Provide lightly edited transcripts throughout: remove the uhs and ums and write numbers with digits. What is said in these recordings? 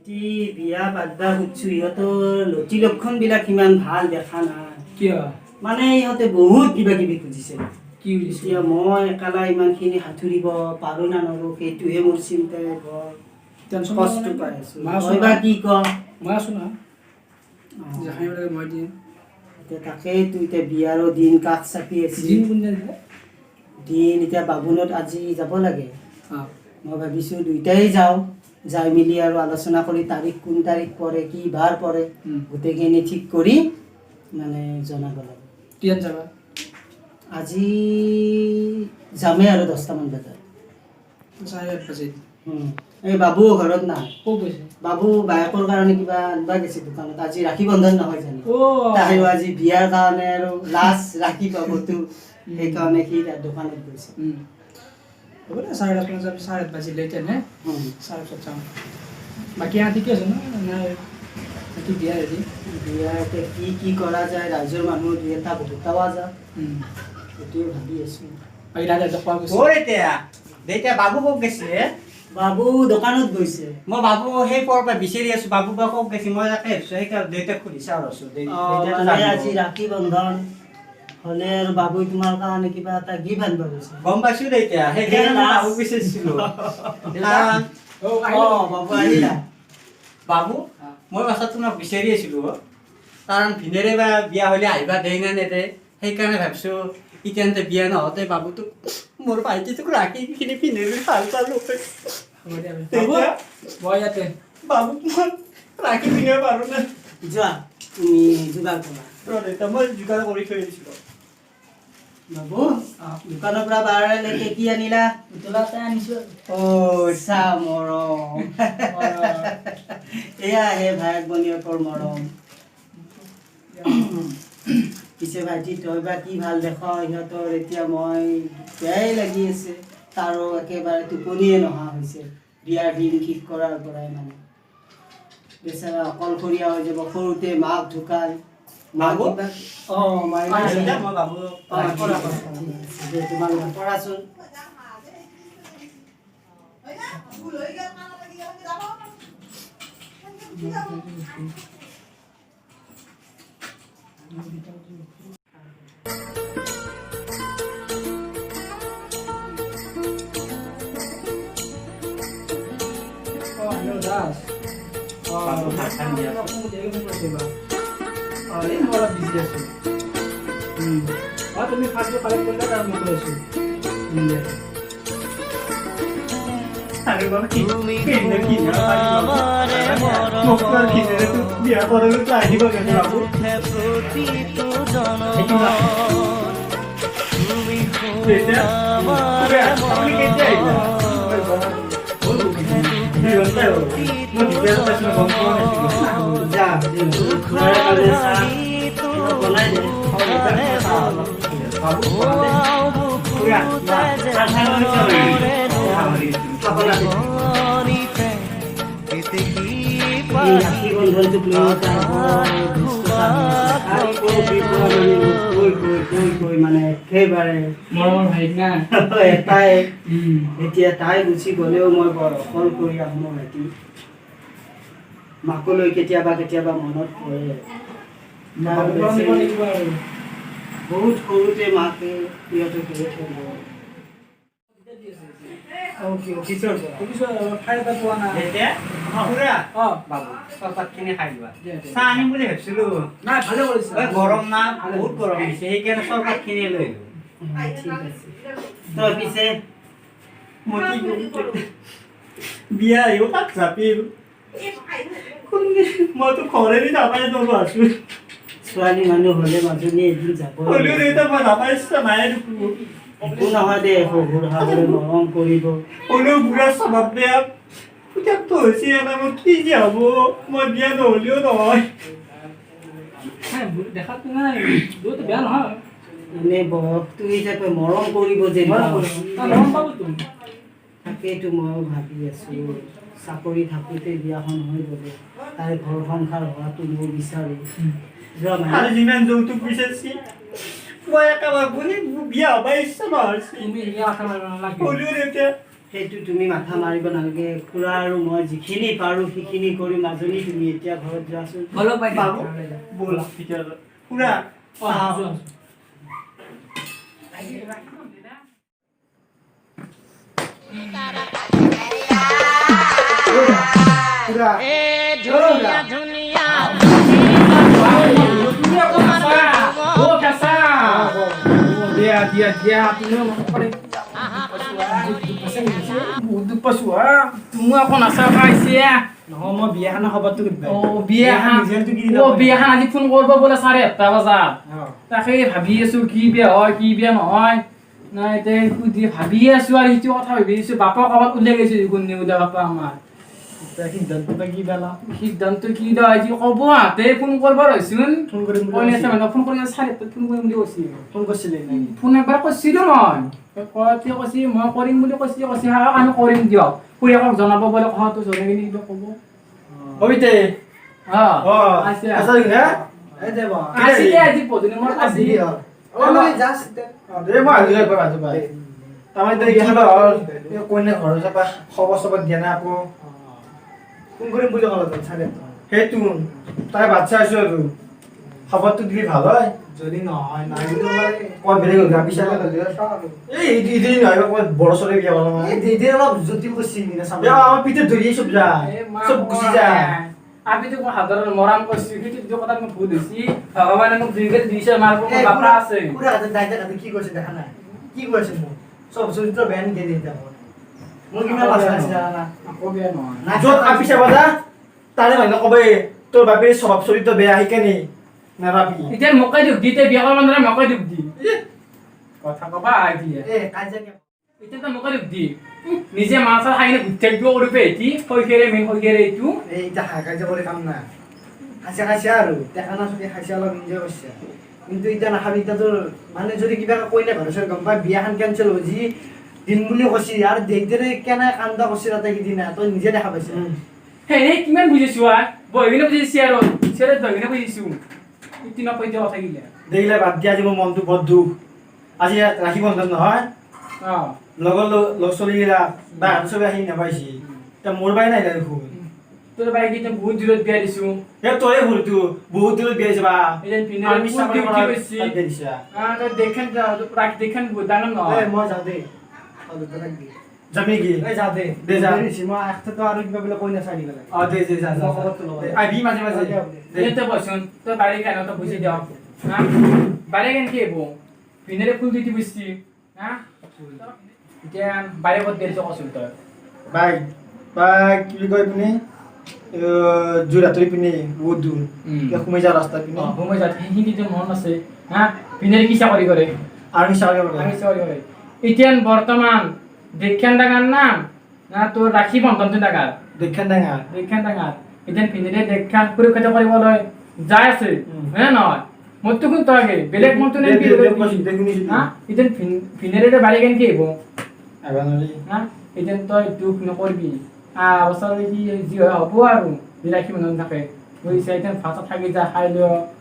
ভাইটি বিয়া পাতবা খুজছো ইহঁতৰ লটি লক্ষণবিলাক ইমান ভাল দেখা নাই। কিয়? মানে ইহঁতে বহুত কিবা কিবি খুজিছে। কি বুজিছে? এতিয়া মই একালা ইমানখিনি সাঁতুৰিব পাৰো না নৰো সেইটোহে মোৰ চিন্তাই বৰ টেনশ্যন কষ্ট ল'ব পাই নাই। আছো। মই আছো মই বা না। কি কওঁ? মই আছো না। যাহাই লাগে মই দিম। এতিয়া তাকেইতো এতিয়া বিয়াৰো দিন কাষ চাপি আছে। দিন কোন দিনা দিব? দিন এতিয়া বাবুনত আজি যাব লাগে। অঁ। মই ভাবিছোঁ দুইটাই যাওঁ, যাই মেলি আৰু আলোচনা কৰি তাৰিখ কোন তাৰিখ পৰে কি বাৰ পৰে গোটেইখিনি ঠিক কৰি মানে জনাব লাগে। কিমান যাবা? আজি যামেই আৰু 10টামান বজাত। 8:30 বাজিল। এই বাবু ঘৰত নাই। ক'ত গৈছে? বাবু বায়েকৰ কাৰণে কিবা আনিবা গৈছে দোকানত। আজি ৰাখী বন্ধন নহয় জানো? অ'। তাইও আজি বিয়াৰ কাৰণে আৰু লাষ্ট ৰাখি পাবতো সেইকাৰণে সি তাৰ দোকানত গৈছে। হ'ব দে 8:30 যাবি 8:30 বাজিলে এতিয়া নে? 8:30 যাম। বাকী ঠিকে আছে ন? নাই বাকী বিয়া হেৰি? বিয়া এতিয়া কি কৰা যায়, ৰাইজৰ মানুহ দুই এটা গোটাৱা যায়। সেইটোৱে ভাবি আছোঁ। বাকী দাদা খোৱা গৈছে? দেউতা বাবু ক'ত গৈছে? বাবু দোকানত গৈছে। মই বাবু সেই পৰৰ পৰা বিচাৰি আছো, বাবু বা ক'ত গৈছে মই তাকে ভাবিছো সেইকাৰণে দেউতাক সুধি চাওঁ ৰচোন। মানে আজি ৰাখী বন্ধন হ'লে আৰু বাবুই তোমাৰ কাৰণে কিবা এটা গিফ্ট আনিব গৈছে। গম পাইছো দেউতা, সেইকাৰণে মই বাবুক বিচাৰিছিলো। বাবু আহিলা? বাবু মই পাছত তোমাক বিচাৰি আছিলো কাৰণ ভিনেৰে বা বিয়া হ'লে আহিবা দেই নে নেদে, সেইকাৰণে ভাবিছো এতিয়াতে বিয়া নহওঁতে বাবুটোক মোৰ ভাইটিটোক ৰাখিখিনি পিন্ধিলে ভাল পালো। বাবুক মই ৰাখি পিন্ধিব পাৰো নে? যোৱা তুমি যোগাৰ কৰা। দেউতা মই যোগাৰ কৰি থৈ দিছিলো। বাবু দোকানৰ পৰা বাহিৰলৈকে কি আনিলা? পুতলা এটা আনিছো। চা মৰম। এয়াহে ভায়েক ভনীয়েকৰ মৰম। পিছে ভাইটি তই বা কি ভাল দেখ, সিহঁতৰ এতিয়া মই বেয়াই লাগি আছে। তাৰো একেবাৰে টোপনিয়ে নহা হৈছে বিয়াৰ দিন ঠিক কৰাৰ পৰাই মানে। বেচেৰা অকলশৰীয়া হৈ যাব, সৰুতে মাক ঢুকাল। বাবু? মই বাবু তোমালোকে পঢ়াচোন। দাস বাবু ভাত খাই দিয়া আছে। মই অলপ বিজি আছো। তুমি ফাৰ্ষ্টটো কালেক্ট কৰিলে তাৰ মই কৈ আছো। বিয়া কৰালৈকে আহিব লাগে বাবু। মানে একেবাৰে মৰমৰ ভাইক না। এটাই এতিয়া তাই গুচি গ'লেও মই বৰ অকলশৰীয়া মোৰ ভাইটি। মাকলৈ কেতিয়াবা কেতিয়াবা মনত পৰে। বহুত সৰুতে মাকে সিহঁতক এৰি থৈ গ'ল। চৰপাতখিনি খাই লোৱা। চাহ আনিম বুলি ভাবিছিলো। নাই ভালে কৰিছে। গৰম না, বহুত গৰম দিছে, সেইকাৰণে চৰপাতখিনি লৈ আহিলো। ঠিক আছে। তই পিছে মই কি কৰিম? বিয়া আহিব তাক জাপিল। মইতো ঘৰেদি নাপাই নলো আছো। ছোৱালী মানুহ হ'লে মাজনী এদিন যাব। হ'লেও দেউতা মই নাপাই ইচ্ছা নাই দেখো। একো নহয় দে, শহুৰ শাহুৱে মৰম কৰিব। হ'লেও বুঢ়া স্বভাৱ বেয়া। পুতেকটো হৈছে এটা মই কি যে হ'ব, মই বিয়া নহ'লেও নহয়। দেখাতো নাই, দুয়োটো বেয়া নহয়। এনে বয়সটো হিচাপে মৰম কৰিব যে মৰম পাবতো। তাকেইতো ময়ো ভাবি আছো। চাকৰি থাকোঁতে বিয়াখন হৈ গ'লে তাই ঘৰ সংসাৰ হোৱাটো মই বিচাৰোঁ। আৰু যিমান যৌতুক বিচাৰিছি মই একেবাৰে বুঢ়ী বিয়া হ'ব ইচ্ছা নহৈছে। তুমি আশা মাৰিব নালাগে। হ'লেও এতিয়া সেইটো তুমি মাথা মাৰিব নালাগে। খুৰা আৰু মই যিখিনি পাৰোঁ সেইখিনি কৰি মাজনী তুমি এতিয়া ঘৰত যোৱাচোন। ব'লক বাইদেউ। বাবু, ব'লা তেতিয়াহ'লে। খুৰা আহক। খুৰা, বিয়াখন আজি ফোন কৰিব বোলে 7:30 বজাত। তাকে ভাবি আছো কি বিয়া হয় কি বিয়া নহয়। নাই এতিয়া ভাবি আছো আৰু সেইটো কথা ভাবি আছো। বাপা ক'ৰবাত উলিয়াই গৈছে দেখোন নেউদা বাপা আমাৰ। সিদ্ধান্ত কি দা আজি ক'ব হাতে ফোন কৰিব ৰৈছোন। ফোন কৰিম ফোন কৰি 7:30 ফোন কৰিম বুলি কৈছিল। ফোন কৰিছিলে ফোন একবাৰ কৈছিলো মই। কৈছে মই কৰিম বুলি কৈছে আমি কৰিম দিয়ক। খুৰীয়েকক জনাব বোলে কথাটো জনাই কিনে কিবা ক'ব। কবিতে আছে আজি পদুনি মোৰ আজি খবৰ দিয়া নাই আকৌ ফোন কৰিম বুলি ক'লে সেইটো তাই বাচ্চা আছো আৰু খবৰটো দিলে ভাল হয়। যদি নহয় ক'ত বেলেগ গা পিছালে এই নহয় ক'ত বড় চলে বিয়া পালো অলপ জটিল কৰিছে আমাৰ পিঠত ধৰি চব যায় চব গুচি যায়। আমি তো সাধাৰণ মৰাম কৰিছো সেইটো কথা মই ভুল হৈছে। ভগৱানে মোক দিছে মাৰব বাপা আছে কি কৈছে দেখা নাই কি কৈছে মোক চব চৰিত্ৰ বেয়া নিদিয়ে এতিয়া মোৰ কিমান লাজ লাগিছে জানা আকৌ বেয়া নহয় য'ত আপিছা বাজা তাৰে মানুহ কবে তোৰ বাপেৰ স্বভাৱ চৰিত্ৰ বেয়া সেইকাৰণে নাৰাবি। এতিয়া মকাই দিয়ক দিতে বিয়া কৰা মানে মকাই দিয়ক দি কথা কবা আইডিয়া এতিয়া তো মকাই দিয়ক দি নিজে মাছ খাই কিনে গুটেক কৰিব এটি শৈখেৰে মেইন শৈখেৰে এইটো এইটা হাকাইছে কৰি কাম না খাইছে আৰু টেকা না চলি খাইছে অলপ এনজয় কৰিছে কিন্তু এতিয়া নাখাবি এতিয়া তোৰ মানে যদি কিবা কৈ নাই ঘৰৰ গম পাই বিয়াখন কেঞ্চেল হৈ যি দিন বুলি কৈছি আৰু দেইতেৰে কেনে কান্দা কৰিছে তাতে সিদিনা তই নিজে দেখা পাইছে সেই কিমান বুজিছো বহি কিনে বুজিছি আৰু চেৰে বহি কিনে বুজিছো ইতিনা পইতে কথা গিলা দেখিলে বাদ দিয়া আজি মোৰ মনটো বৰ দুখ। আজি ৰাখি বন্ধন নহয় লগৰ লগ চলিগিলা বা চবে আহি নাপাইছি এতিয়া মোৰ বাই নাই দেখোন তোৰ বাইক এতিয়া বহুত দূৰত বিয়া দিছো তই ভুলটো বহুত দূৰত বিয়া দিছে বা তই দেখেন ৰাখি দেখেন দানম নহয় মই যাওঁ দেই যাবি নেকি যাওঁ দে দে যা মই একটাতো আৰু কিবা বোলে কৈ নাচাই দিবলৈ দে যা আহিবি মাজে মাজে তই বচোন তই বাড়ি কেন তই বুঝি দিও বাড়ি কেন কি হব পিনেৰে ফুল দিতি বুঝছি এতিয়া বাড়ি কত দিছ কচোন তই বাইক বাইক কি কয় পিনে যোৰহাটৰ পিনে বহুত দূৰ সোমাই যা ৰাস্তা পিনে সোমাই যা সেইখিনিতে মন আছে পিনেৰে কি চাকৰি কৰে আৰ্মি চাকৰি কৰে এতিয়া বৰ্তমান দেখেন ডাঙাৰ নাম না তোৰ ৰাখি বন্ধনটো ডাঙাৰ দেখেন ডাঙাৰ এতিয়া পিনেৰে দেখা সুৰক্ষিত কৰিবলৈ যাই আছে হয়নে নহয় মইতো কোন তই বেলেগ মনটো নে কি এতিয়া পিনেৰে বাড়ি কেন কি হব এতিয়া তই দুখ নকৰিবি বছৰ যি হয় হ'ব আৰু ৰাখি বন্ধন থাকে বুজিছা এতিয়া ভাষা থাকি যা খাই ল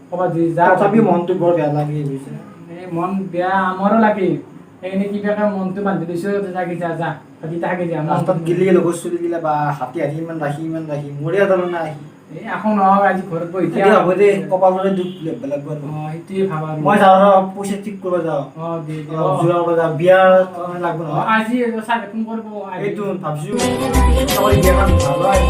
ক'ৰবাত যা তথাপি মনটো বৰ বেয়া লাগি বুজিছা মন বেয়া আমাৰো লাগে সেইকাৰণে কিবাকে মনটো বান্ধি দিছো থাকি যা যা থাকি যা ৰাস্তাত গিলি লগৰ চলি গিলা বা হাতী ইমান ৰাখি মৰিয়া তাৰমানে নাই এই এখন নহয় আজি ঘৰত বহি এতিয়া হ'ব দে কপালৰে দুখ বেলেগ সেইটোৱে ভাবা মই যাওঁ পইচা ঠিক কৰিব যাওঁ যোৰা কৰিব যাওঁ বিয়াৰ লাগব নহয় আজি চাই ফোন কৰিব এইটো ভাবছো বিয়াখন ভাল হয়